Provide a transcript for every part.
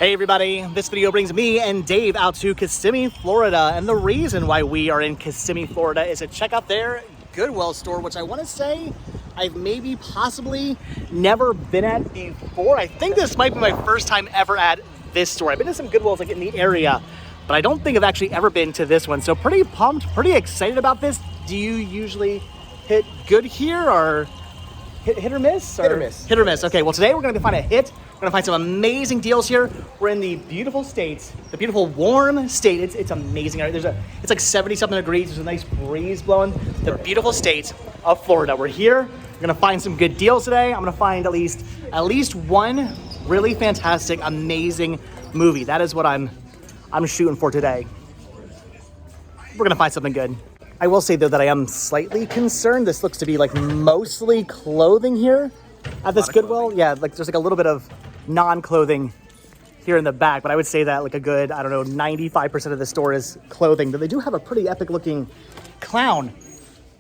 Hey everybody, this video brings me and Dave out to Kissimmee, Florida, and the reason why we are in Kissimmee, Florida is to check out their Goodwill store, which I want to say I've maybe possibly never been at before. I think this might be my first time ever at this store. I've been to some Goodwills like in the area, but I don't think I've actually ever been to this one. So pretty pumped, pretty excited about this. Do you usually hit good here or hit or miss? Hit or miss. Hit or miss. Okay, well today we're going to find a hit. We're gonna find some amazing deals here. We're in the beautiful states, the beautiful warm state. It's amazing. It's like 70-something degrees. There's a nice breeze blowing. The beautiful state of Florida. We're here. We're gonna find some good deals today. I'm gonna find at least one really fantastic, amazing movie. That is what I'm shooting for today. We're gonna find something good. I will say though that I am slightly concerned. This looks to be like mostly clothing here at this Goodwill. Yeah, like there's like a little bit of non-clothing here in the back, but I would say that like a good, 95% of the store is clothing. But they do have a pretty epic looking clown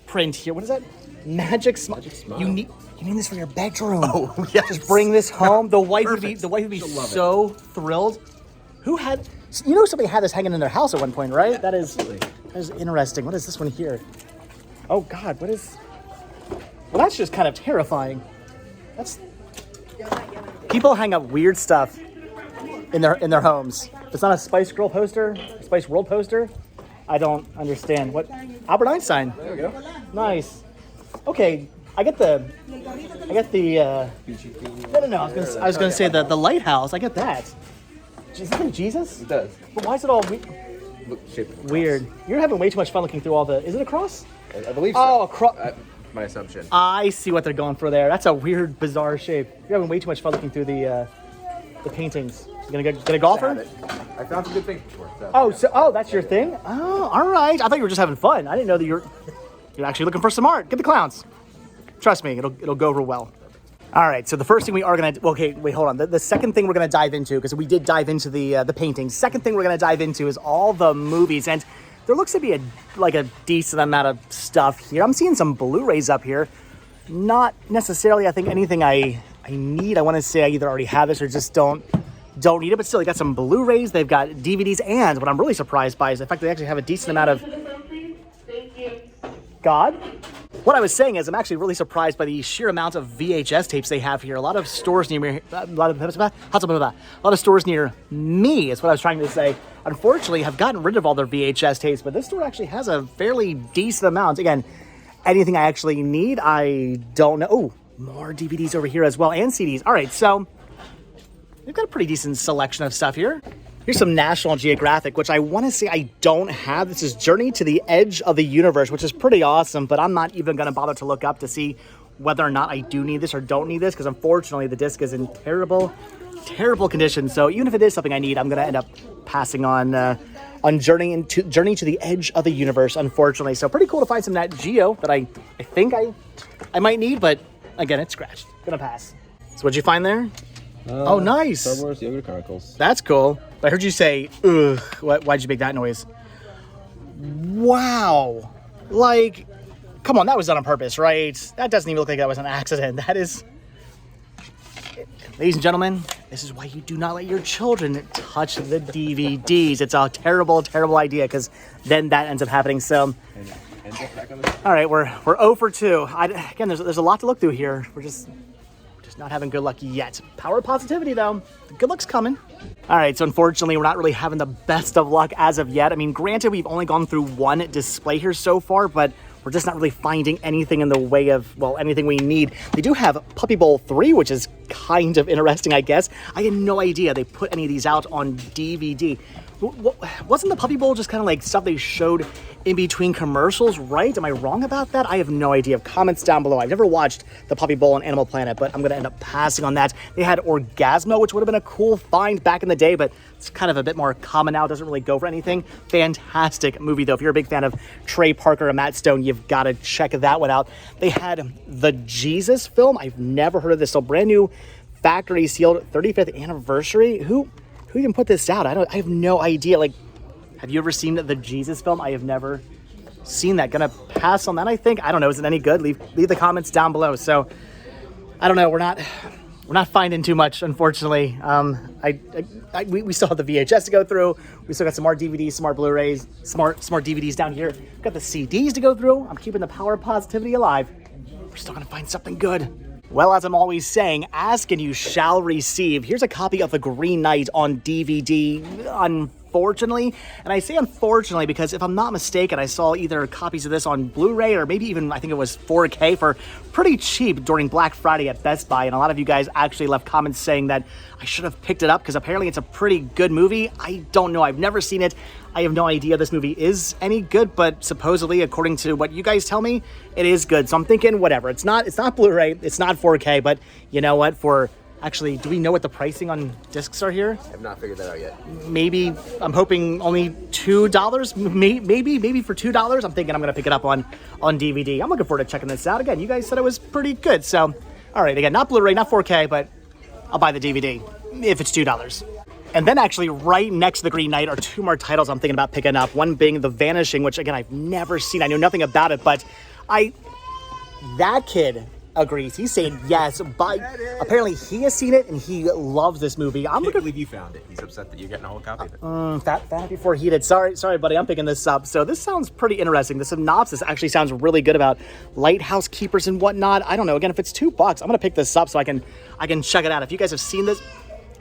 print here. What is that? Magic Smile. You need this for your bedroom. Oh, yes. Just bring this home. The wife would be so thrilled. Somebody had this hanging in their house at one point, right? That is interesting. What is this one here? Oh God, well, that's just kind of terrifying. People hang up weird stuff in their homes. If it's not a Spice Girl poster, a Spice World poster, I don't understand. What? Albert Einstein. There we go. Nice. Okay, I get the. No. I was gonna say the lighthouse. I get that. Is that Jesus? It does. But why is it all Shaped weird? You're having way too much fun looking through all the. Is it a cross? I believe so. Oh, a cross. My assumption. I see what they're going for there. That's a weird, bizarre shape. You're having way too much fun looking through the paintings. You gonna get a golfer? I found some good things for it. So that's your thing? Oh, all right. I thought you were just having fun. I didn't know that you're actually looking for some art. Get the clowns. Trust me, it'll go over well. All right. So the first thing we are gonna. Okay, wait, hold on. The second thing we're gonna dive into, because we did dive into the paintings. Second thing we're gonna dive into is all the movies, and there looks to be a decent amount of stuff here. I'm seeing some Blu-rays up here. Not necessarily, I think, anything I need. I want to say I either already have this or just don't need it. But still, they got some Blu-rays. They've got DVDs. And what I'm really surprised by is the fact that they actually have a decent amount of... God? What I was saying is I'm actually really surprised by the sheer amount of VHS tapes they have here. A lot of stores near me, a lot of stores near me is what I was trying to say. Unfortunately, have gotten rid of all their VHS tapes, but this store actually has a fairly decent amount. Again, anything I actually need, I don't know. Oh, more DVDs over here as well, and CDs. All right, so we've got a pretty decent selection of stuff here. Here's some National Geographic, which I want to say I don't have. This is Journey to the Edge of the Universe, which is pretty awesome, but I'm not even going to bother to look up to see whether or not I do need this or don't need this, because unfortunately the disc is in terrible condition. So even if it is something I need, I'm going to end up passing on Journey to the Edge of the Universe, unfortunately. So pretty cool to find some Nat Geo that I think I might need, but again, it's scratched. Gonna pass. So what'd you find there? Oh, nice. Star Wars Yoga Chronicles. That's cool. I heard you say, ugh. Why'd you make that noise? Wow. Like, come on, that was done on purpose, right? That doesn't even look like that was an accident. That is... Ladies and gentlemen, this is why you do not let your children touch the DVDs. It's a terrible, terrible idea, because then that ends up happening. So, all right, we're 0 for 2. Again, there's a lot to look through here. We're just not having good luck yet. Power of positivity, though. The good luck's coming. All right, so unfortunately, we're not really having the best of luck as of yet. I mean, granted, we've only gone through one display here so far, but we're just not really finding anything in the way of, well, anything we need. They do have Puppy Bowl 3, which is kind of interesting, I guess. I had no idea they put any of these out on DVD. Wasn't the Puppy Bowl just kind of like stuff they showed in between commercials, right? Am I wrong about that? I have no idea. Comments down below. I've never watched the Puppy Bowl on Animal Planet, but I'm going to end up passing on that. They had Orgasmo, which would have been a cool find back in the day, but it's kind of a bit more common now. It doesn't really go for anything. Fantastic movie, though. If you're a big fan of Trey Parker and Matt Stone, you've got to check that one out. They had the Jesus film. I've never heard of this. So brand new factory sealed 35th anniversary. Who even put this out? I have no idea. Like, have you ever seen the Jesus film? I have never seen that. Gonna pass on that, I think. I don't know. Is it any good? Leave the comments down below. So, I don't know. We're not we're not finding too much, unfortunately. We still have the VHS to go through. We still got some more DVDs, some more Blu-rays, some more DVDs down here. Got the CDs to go through. I'm keeping the power of positivity alive. We're still gonna find something good. Well, as I'm always saying, ask and you shall receive. Here's a copy of The Green Knight on DVD, unfortunately. And I say unfortunately because if I'm not mistaken, I saw either copies of this on Blu-ray or maybe even, I think it was 4K for pretty cheap during Black Friday at Best Buy. And a lot of you guys actually left comments saying that I should have picked it up because apparently it's a pretty good movie. I don't know. I've never seen it. I have no idea this movie is any good, but supposedly, according to what you guys tell me, it is good. So I'm thinking, whatever. It's not Blu-ray, it's not 4K, but you know what? Actually, do we know what the pricing on discs are here? I have not figured that out yet. Maybe, I'm hoping only $2. Maybe for $2. I'm thinking I'm gonna pick it up on DVD. I'm looking forward to checking this out. Again, you guys said it was pretty good, so all right. Again, not Blu-ray, not 4K, but I'll buy the DVD if it's $2. And then actually right next to The Green Knight are two more titles I'm thinking about picking up. One being The Vanishing, which again, I've never seen. I know nothing about it, but that kid agrees. He's saying yes. Apparently he has seen it and he loves this movie. I can't believe you found it. He's upset that you're getting a whole copy of it. That before he did. Sorry, buddy. I'm picking this up. So this sounds pretty interesting. The synopsis actually sounds really good about lighthouse keepers and whatnot. I don't know. Again, if it's $2, I'm gonna pick this up so I can check it out. If you guys have seen this,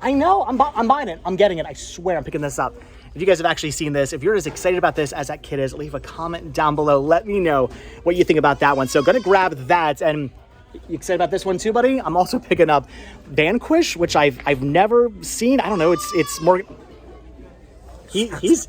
I know I'm buying it. I'm getting it. I swear I'm picking this up. If you guys have actually seen this, if you're as excited about this as that kid is, leave a comment down below. Let me know what you think about that one. So gonna grab that. And you excited about this one too, buddy? I'm also picking up Vanquish, which I've never seen. I don't know. It's more. He's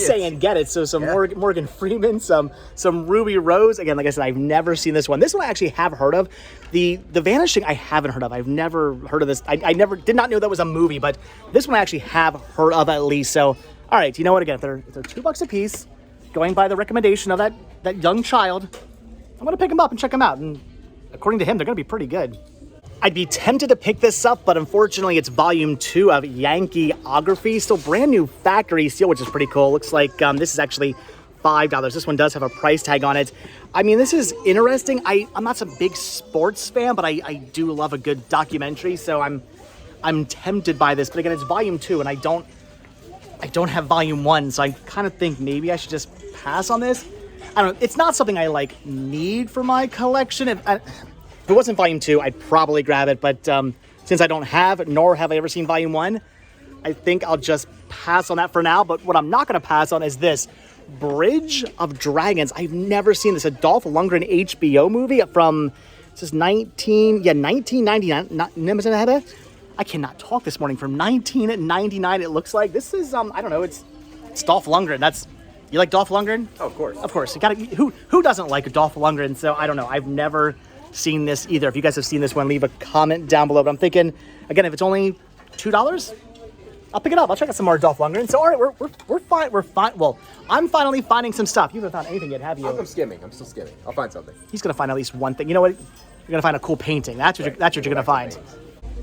saying get it. So some Morgan Freeman, some Ruby Rose. Again, like I said, I've never seen this one. This one I actually have heard of. The Vanishing I haven't heard of. I've never heard of this. I never did not know that was a movie, but this one I actually have heard of at least. So all right, you know what? Again, if they're $2 a piece, going by the recommendation of that young child, I'm gonna pick them up and check them out. And according to him, they're gonna be pretty good. I'd be tempted to pick this up, but unfortunately it's volume 2 of Yankeeography. Still brand new factory seal, which is pretty cool. Looks like this is actually $5. This one does have a price tag on it. I mean, this is interesting. I'm not some big sports fan, but I do love a good documentary, so I'm tempted by this. But again, it's volume 2, and I don't have volume 1, so I kind of think maybe I should just pass on this. I don't know. It's not something I need for my collection. If it wasn't volume 2, I'd probably grab it, but since I don't have it, nor have I ever seen volume 1, I think I'll just pass on that for now. But what I'm not going to pass on is this Bridge of Dragons. I've never seen this. A Dolph Lundgren HBO movie from, this is 1999. I cannot talk this morning. From 1999, it looks like. This is, I don't know, it's Dolph Lundgren. You like Dolph Lundgren? Oh, of course. Of course. You gotta, who doesn't like Dolph Lundgren? So I don't know. I've never seen this either. If you guys have seen this one, leave a comment down below. But I'm thinking, again, if it's only $2, I'll pick it up. I'll check out some more Dolph Lundgren. So all right, we're fine. We're fine. Well, I'm finally finding some stuff. You haven't found anything yet, have you? I'm skimming. I'm still skimming. I'll find something. He's gonna find at least one thing. You know what? You're gonna find a cool painting. That's what you're gonna find.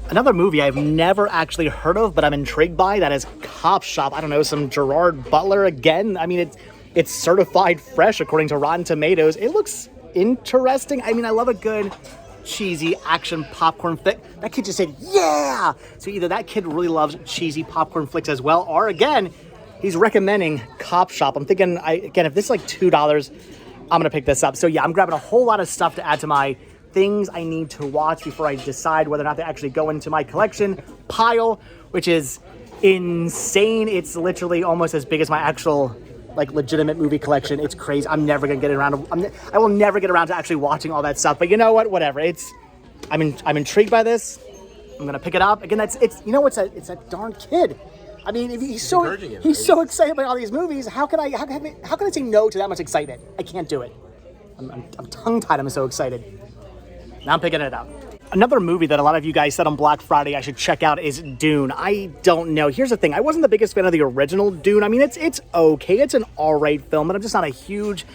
Another movie I've never actually heard of, but I'm intrigued by, that is Cop Shop. I don't know, some Gerard Butler again. I mean, it's certified fresh according to Rotten Tomatoes. It looks interesting. I mean, I love a good cheesy action popcorn flick. That kid just said, yeah! So either that kid really loves cheesy popcorn flicks as well, or again, he's recommending Cop Shop. I'm thinking, again, if this is like $2, I'm gonna pick this up. So yeah, I'm grabbing a whole lot of stuff to add to my things I need to watch before I decide whether or not they actually go into my collection pile, which is insane. It's literally almost as big as my actual legitimate movie collection. It's crazy. I'm never gonna get around to, I will never get around to actually watching all that stuff. But you know what? Whatever. I'm intrigued by this. I'm gonna pick it up. Again, it's that darn kid. I mean, if he's so excited by all these movies. How can I say no to that much excitement? I can't do it. I'm tongue tied. I'm so excited. Now I'm picking it up. Another movie that a lot of you guys said on Black Friday I should check out is Dune. I don't know. Here's the thing. I wasn't the biggest fan of the original Dune. I mean, it's okay. It's an all-right film, but I'm just not a huge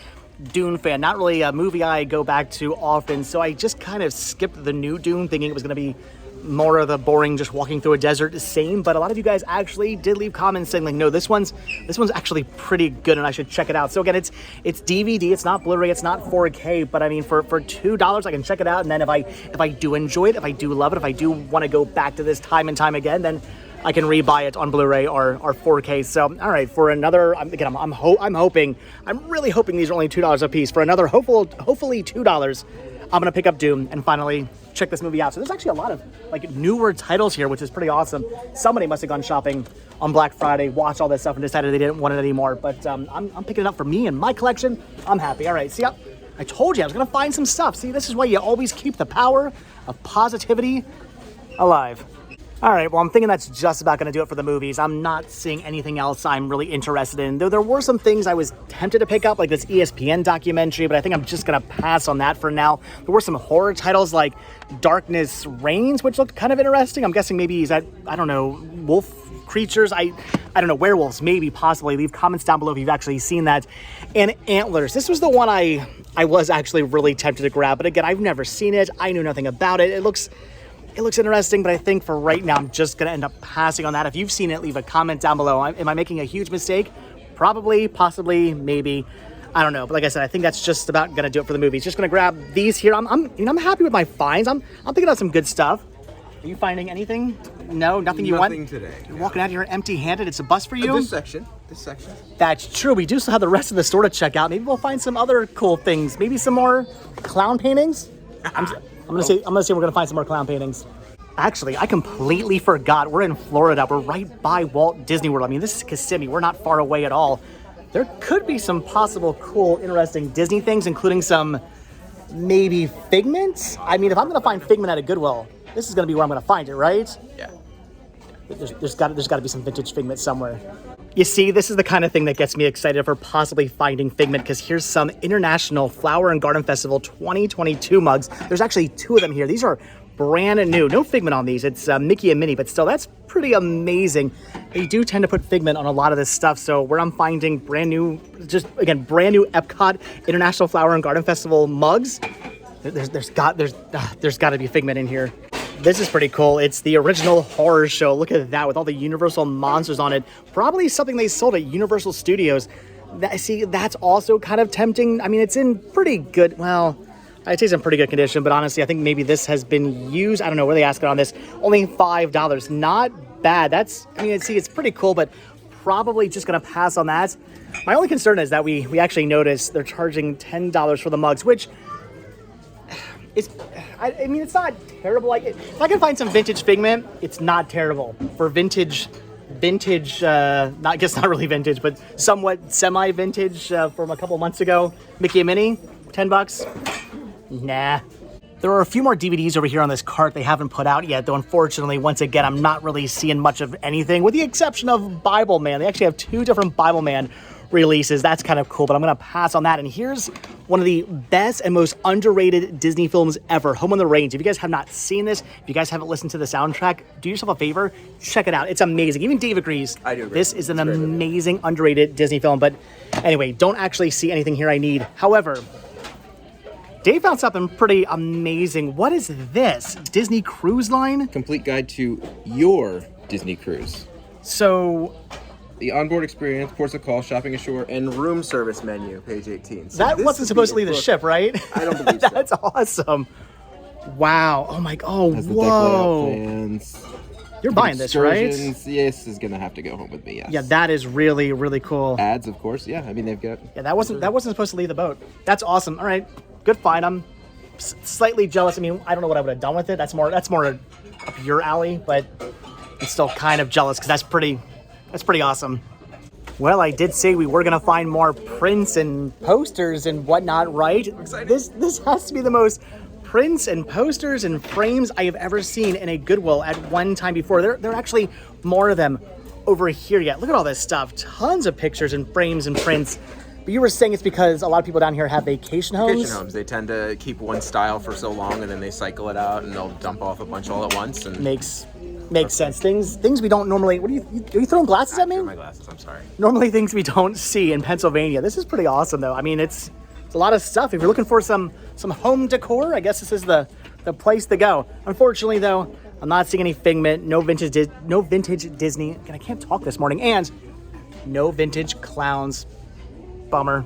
Dune fan. Not really a movie I go back to often, so I just kind of skipped the new Dune thinking it was going to be more of the boring, just walking through a desert same, but a lot of you guys actually did leave comments saying like, no, this one's actually pretty good and I should check it out. So again, it's DVD, it's not Blu-ray, it's not 4K, but I mean, for $2, I can check it out. And then if I do enjoy it, if I do love it, if I do want to go back to this time and time again, then I can rebuy it on Blu-ray or 4K. So, all right, for another, again, I'm really hoping these are only $2 a piece. For another, hopefully $2, I'm gonna pick up Doom and finally check this movie out. So there's actually a lot of like newer titles here, which is pretty awesome. Somebody must have gone shopping on Black Friday, watched all this stuff, and decided they didn't want it anymore. But I'm picking it up for me and my collection. I'm happy. All right, see, I told you I was gonna find some stuff. See, this is why you always keep the power of positivity alive. All right, well, I'm thinking that's just about going to do it for the movies. I'm not seeing anything else I'm really interested in. Though there were some things I was tempted to pick up, like this ESPN documentary, but I think I'm just going to pass on that for now. There were some horror titles like Darkness Reigns, which looked kind of interesting. I'm guessing maybe is that, I don't know, wolf creatures? I don't know, werewolves, maybe, possibly. Leave comments down below if you've actually seen that. And Antlers. This was the one I was actually really tempted to grab, but again, I've never seen it. I knew nothing about it. It looks interesting, but I think for right now, I'm just going to end up passing on that. If you've seen it, leave a comment down below. Am I making a huge mistake? Probably, possibly, maybe. I don't know. But like I said, I think that's just about going to do it for the movies. Just going to grab these here. I'm happy with my finds. I'm thinking of some good stuff. Are you finding anything? No, nothing you want? Nothing today. You're walking out here empty-handed. It's a bust for you? This section. That's true. We do still have the rest of the store to check out. Maybe we'll find some other cool things. Maybe some more clown paintings? I'm gonna say we're gonna find some more clown paintings. Actually, I completely forgot. We're in Florida. We're right by Walt Disney World. I mean, this is Kissimmee. We're not far away at all. There could be some possible cool, interesting Disney things, including some maybe Figment. I mean, if I'm gonna find Figment at a Goodwill, this is gonna be where I'm gonna find it, right? Yeah. There's got to be some vintage Figment somewhere. You see, this is the kind of thing that gets me excited for possibly finding Figment, because here's some International Flower and Garden Festival 2022 mugs. There's actually 2 of them here. These are brand new. No Figment on these. It's Mickey and Minnie, but still, that's pretty amazing. They do tend to put Figment on a lot of this stuff, so where I'm finding brand new Epcot International Flower and Garden Festival mugs, there's got to be Figment in here. This is pretty cool. It's the original horror show. Look at that with all the Universal monsters on it. Probably something they sold at Universal Studios. That's also kind of tempting. I mean, it's in pretty good, well, I'd say it's in pretty good condition, but honestly, I think maybe this has been used. I don't know where they asked it on this. Only $5. Not bad. It's pretty cool, but probably just going to pass on that. My only concern is that we actually noticed they're charging $10 for the mugs, which it's not terrible. If I can find some vintage Figment, it's not terrible. For vintage, I guess not really vintage, but somewhat semi-vintage from a couple months ago, Mickey and Minnie, $10. Nah. There are a few more DVDs over here on this cart they haven't put out yet, though unfortunately, once again, I'm not really seeing much of anything, with the exception of Bible Man. They actually have 2 different Bible Man releases. That's kind of cool, but I'm going to pass on that. And here's one of the best and most underrated Disney films ever, Home on the Range. If you guys have not seen this, if you guys haven't listened to the soundtrack, do yourself a favor, check it out. It's amazing. Even Dave agrees. I do agree. This is an amazing, underrated Disney film. But anyway, don't actually see anything here I need. However, Dave found something pretty amazing. What is this? Disney Cruise Line? Complete guide to your Disney cruise. So the onboard experience, ports of call, shopping ashore, and room service menu, page 18. So that wasn't supposed to leave the ship, right? I don't believe so. That's awesome. Wow. Oh my God. Has the deck layout plans. You're buying this, right? Yes, is gonna have to go home with me. Yes. Yeah, that is really, really cool. Ads, of course. Yeah, I mean they've got. Yeah, that wasn't supposed to leave the boat. That's awesome. All right, good find. I'm slightly jealous. I mean, I don't know what I would have done with it. That's more up your alley, but I'm still kind of jealous because that's pretty awesome. Well, I did say we were gonna find more prints and posters and whatnot, right? This has to be the most prints and posters and frames I have ever seen in a Goodwill at one time before. There are actually more of them over here yet. Look at all this stuff. Tons of pictures and frames and prints. But you were saying it's because a lot of people down here have vacation homes? Vacation homes. They tend to keep one style for so long and then they cycle it out and they'll dump off a bunch all at once. And Makes sense. Things we don't normally. What are you throwing glasses at me? My glasses. I'm sorry. Normally things we don't see in Pennsylvania. This is pretty awesome though. I mean, it's a lot of stuff. If you're looking for some home decor, I guess this is the place to go. Unfortunately though, I'm not seeing any Figment, no vintage Disney. Again, I can't talk this morning. And no vintage clowns. Bummer.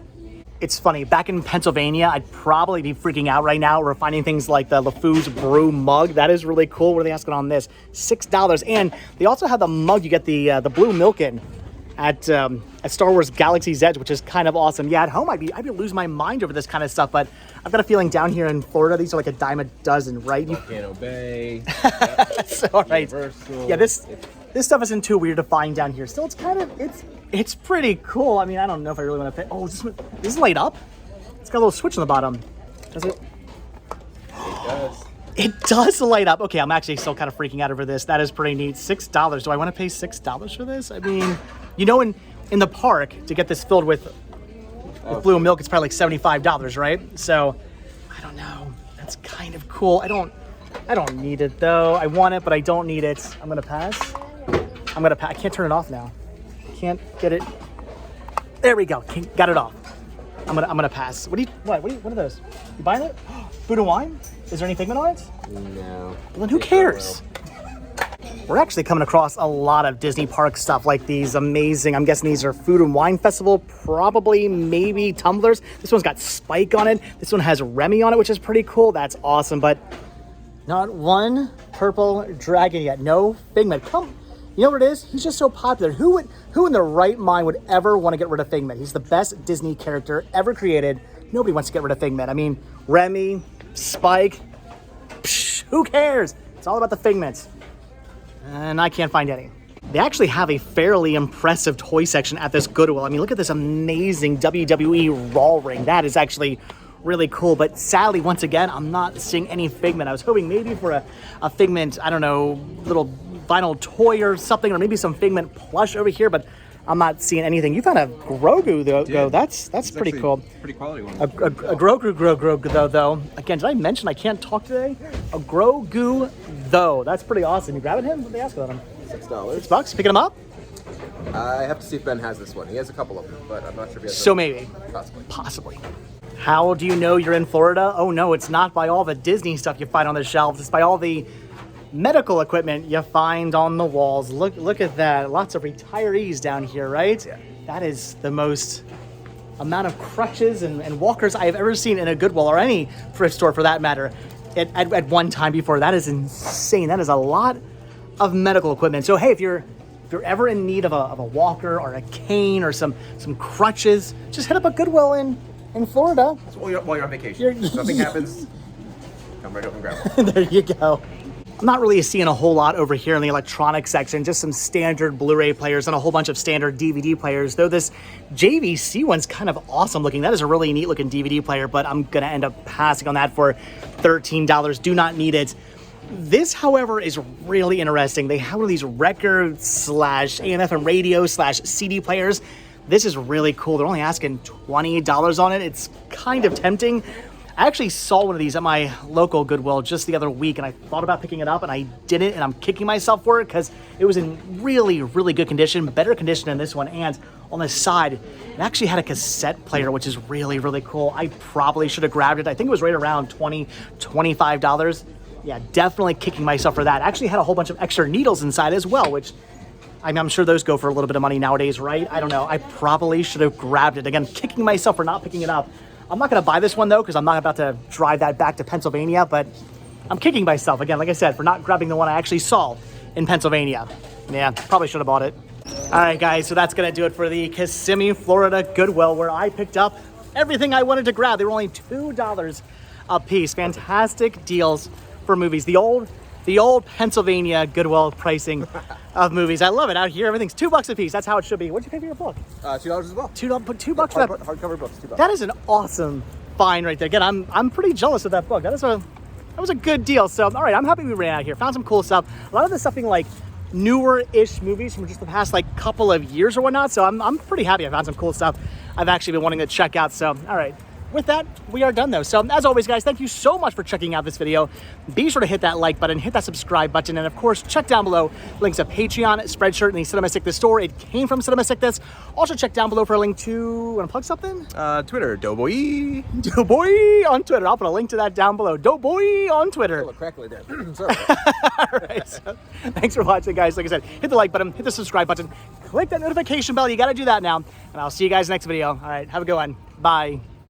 It's funny, back in Pennsylvania, I'd probably be freaking out right now. We're finding things like the LeFou's Brew mug. That is really cool. What are they asking on this? $6. And they also have the mug you get the blue milk in at Star Wars Galaxy's Edge, which is kind of awesome. Yeah, at home, I'd be losing my mind over this kind of stuff, but I've got a feeling down here in Florida, these are like a dime a dozen, right? Volcano Bay. So, all right. Universal. Yeah, this stuff isn't too weird to find down here. Still, it's kind of, it's pretty cool. I mean, I don't know if I really want to pay. Oh, this is light up? It's got a little switch on the bottom. Does it? It does. It does light up. Okay, I'm actually still kind of freaking out over this. That is pretty neat. $6. Do I want to pay $6 for this? I mean, you know, in the park, to get this filled with blue milk, it's probably like $75, right? So, I don't know. That's kind of cool. I don't need it, though. I want it, but I don't need it. I'm going to pass. I can't turn it off now. Can't get it. There we go. Got it off. I'm gonna pass. What are those? You buying it? Food and wine? Is there any Figment on it? No. Well, then who cares? We're actually coming across a lot of Disney park stuff like these amazing, I'm guessing these are Food and Wine Festival, probably, maybe tumblers. This one's got Spike on it. This one has Remy on it, which is pretty cool. That's awesome, but not one purple dragon yet. No Figment. Come. You know what it is? He's just so popular. Who in their right mind would ever want to get rid of Figment? He's the best Disney character ever created. Nobody wants to get rid of Figment. I mean, Remy, Spike, who cares? It's all about the Figments. And I can't find any. They actually have a fairly impressive toy section at this Goodwill. I mean, look at this amazing WWE Raw ring. That is actually really cool. But sadly, once again, I'm not seeing any Figment. I was hoping maybe for a Figment, I don't know, little vinyl toy or something, or maybe some Figment plush over here, but I'm not seeing anything. You found a Grogu though. That's pretty cool. Pretty quality one. A Grogu though. Again, did I mention I can't talk today? A Grogu though. That's pretty awesome. You grabbing him? What did they ask about him? $6. $6? Picking him up? I have to see if Ben has this one. He has a couple of them, but I'm not sure if he has So maybe. Possibly. How do you know you're in Florida? Oh no, it's not by all the Disney stuff you find on the shelves. It's by all the medical equipment you find on the walls. Look at that. Lots of retirees down here, right? Yeah. That is the most amount of crutches and walkers I have ever seen in a Goodwill or any thrift store for that matter at one time before. That is insane. That is a lot of medical equipment. So hey, if you're ever in need of a walker or a cane or some crutches, just hit up a Goodwill in Florida. So while you're on vacation. If nothing happens, come right over and grab one. There you go. I'm not really seeing a whole lot over here in the electronics section, just some standard Blu-ray players and a whole bunch of standard DVD players, though this JVC one's kind of awesome looking. That is a really neat looking DVD player, but I'm gonna end up passing on that for $13. Do not need it. This, however, is really interesting. They have one of these record / AM/FM radio / CD players. This is really cool. They're only asking $20 on it. It's kind of tempting. I actually saw one of these at my local Goodwill just the other week, and I thought about picking it up, and I didn't, and I'm kicking myself for it because it was in really, really good condition, better condition than this one, and on the side, it actually had a cassette player, which is really, really cool. I probably should have grabbed it. I think it was right around $20, $25. Yeah, definitely kicking myself for that. Actually had a whole bunch of extra needles inside as well, which I'm sure those go for a little bit of money nowadays, right? I don't know. I probably should have grabbed it. Again, kicking myself for not picking it up. I'm not going to buy this one, though, because I'm not about to drive that back to Pennsylvania, but I'm kicking myself, again, like I said, for not grabbing the one I actually saw in Pennsylvania. Yeah, probably should have bought it. All right, guys, so that's going to do it for the Kissimmee, Florida Goodwill, where I picked up everything I wanted to grab. They were only $2 a piece. Fantastic deals for movies. The old Pennsylvania Goodwill pricing of movies. I love it. Out here, everything's $2 a piece. That's how it should be. What'd you pay for your book? $2 as well. $2 for that. Hardcover books, $2. That is an awesome find right there. Again, I'm pretty jealous of that book. That was a good deal. So, all right, I'm happy we ran out here. Found some cool stuff. A lot of this stuff being like newer-ish movies from just the past like couple of years or whatnot. So I'm pretty happy I found some cool stuff I've actually been wanting to check out. So, all right, with that, we are done though. So as always, guys, thank you so much for checking out this video. Be sure to hit that like button, hit that subscribe button, and of course, check down below links to Patreon, Spreadshirt, and the Cinema Sickness store. It came from Cinema Sickness. Also check down below for a link to, want to plug something? Twitter, Doughboy. Doughboy on Twitter. I'll put a link to that down below. Doughboy on Twitter. Crackly there. Sorry. All right, so thanks for watching, guys. Like I said, hit the like button, hit the subscribe button, click that notification bell. You got to do that now. And I'll see you guys next video. All right, have a good one. Bye.